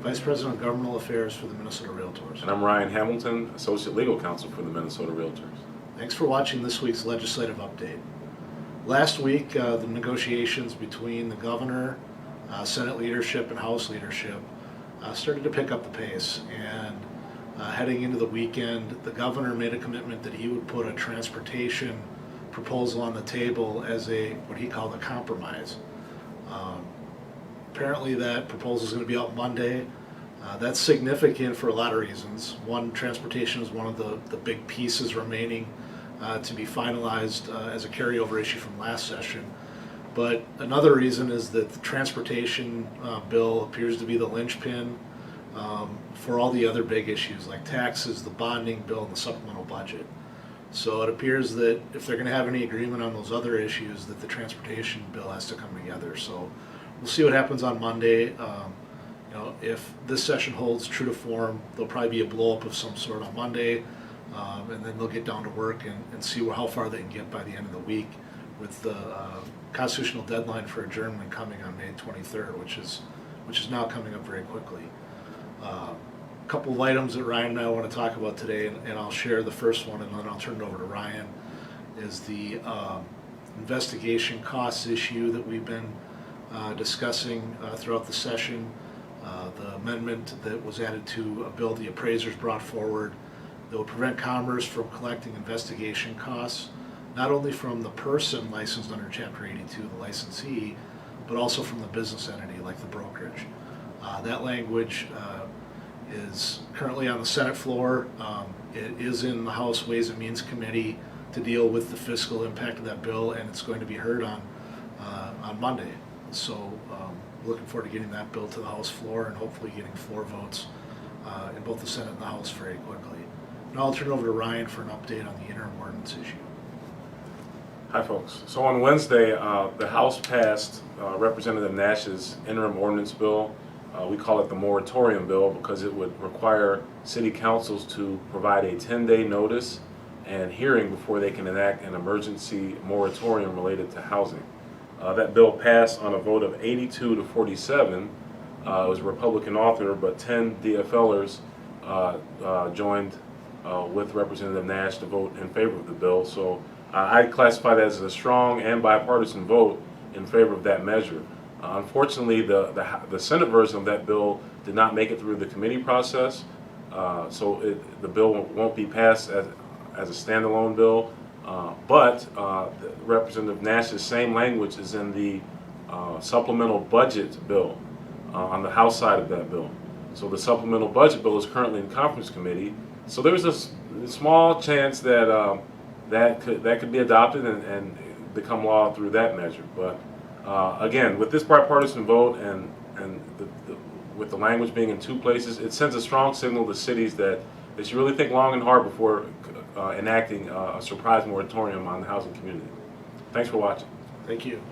Vice President of Governmental Affairs for the Minnesota Realtors. And I'm Ryan Hamilton, Associate Legal Counsel for the Minnesota Realtors. Thanks for watching this week's legislative update. Last week, the negotiations between the governor, Senate leadership, and House leadership started to pick up the pace. And heading into the weekend, the governor made a commitment that he would put a transportation proposal on the table as what he called a compromise. Apparently that proposal is going to be out Monday. That's significant for a lot of reasons. One, transportation is one of the big pieces remaining to be finalized as a carryover issue from last session. But another reason is that the transportation bill appears to be the linchpin for all the other big issues like taxes, the bonding bill, and the supplemental budget. So it appears that if they're going to have any agreement on those other issues, that the transportation bill has to come together. So we'll see what happens on Monday. If this session holds true to form, there'll probably be a blow up of some sort on Monday, and then they'll get down to work and see how far they can get by the end of the week, with the constitutional deadline for adjournment coming on May 23rd, which is now coming up very quickly. A couple of items that Ryan and I want to talk about today, and I'll share the first one, and then I'll turn it over to Ryan, is the investigation costs issue that we've been discussing throughout the session. The amendment that was added to a bill the appraisers brought forward that will prevent Commerce from collecting investigation costs, not only from the person licensed under Chapter 82, the licensee, but also from the business entity like the brokerage. That language is currently on the Senate floor. It is in the House Ways and Means Committee to deal with the fiscal impact of that bill, and it's going to be heard on Monday. So looking forward to getting that bill to the House floor and hopefully getting floor votes in both the Senate and the House very quickly. Now I'll turn it over to Ryan for an update on the interim ordinance issue. Hi folks. So on Wednesday, the House passed Representative Nash's interim ordinance bill. We call it the moratorium bill because it would require city councils to provide a 10-day notice and hearing before they can enact an emergency moratorium related to housing. That bill passed on a vote of 82 to 47. It was a Republican author, but 10 DFLers joined with Representative Nash to vote in favor of the bill. So I classify that as a strong and bipartisan vote in favor of that measure. Unfortunately, the Senate version of that bill did not make it through the committee process, so the bill won't be passed as a standalone bill. But Representative Nash's same language is in the supplemental budget bill on the House side of that bill. So the supplemental budget bill is currently in conference committee. So there's a small chance that that could be adopted and become law through that measure. But again, with this bipartisan vote and with the language being in two places, it sends a strong signal to cities that they should really think long and hard before enacting a surprise moratorium on the housing community. Thanks for watching. Thank you.